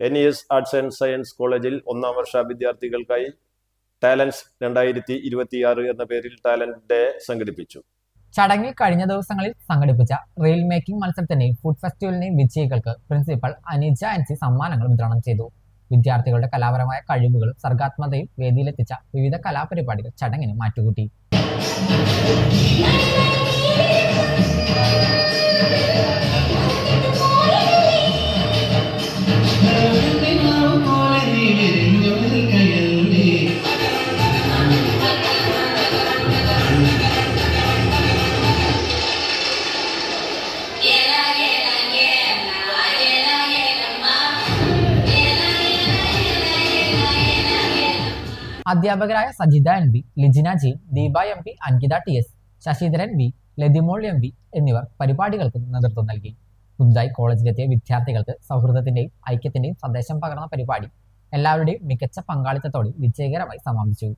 NES arts and science കോളേജിൽ 1ാം വർഷ വിദ്യാർത്ഥികൾക്കായി talents 2026 എന്ന പേരിൽ ടാലന്റ് ഡേ സംഘടിപ്പിച്ചു. ചടങ്ങിൽ കഴിഞ്ഞ ദിവസങ്ങളിൽ സംഘടിപ്പിച്ച റീൽ മേക്കിംഗ് മത്സരത്തിന്റെയും ഫുഡ് ഫെസ്റ്റിവലിന്റെയും വിജയികൾക്ക് പ്രിൻസിപ്പൽ അനിജ NC സമ്മാനങ്ങൾ വിതരണം ചെയ്തു. വിദ്യാർത്ഥികളുടെ കലാപരമായ കഴിവുകളും സർഗാത്മകതയും വേദിയിലെത്തിച്ച വിവിധ കലാപരിപാടികൾ ചടങ്ങിന് മാറ്റുകൂട്ടി. അധ്യാപകരായ Sajitha NB, Lijina G, Deepa MP, Ankitha TS, Sasidharan V, Lathimol MV എന്നിവർ പരിപാടികൾക്ക് നേതൃത്വം നൽകി. പുതുതായി കോളേജിലെത്തിയ വിദ്യാർത്ഥികൾക്ക് സൗഹൃദത്തിന്റെയും ഐക്യത്തിന്റെയും സന്ദേശം പകർന്ന പരിപാടി എല്ലാവരുടെയും മികച്ച പങ്കാളിത്തത്തോടെ വിജയകരമായി സമാപിച്ചു.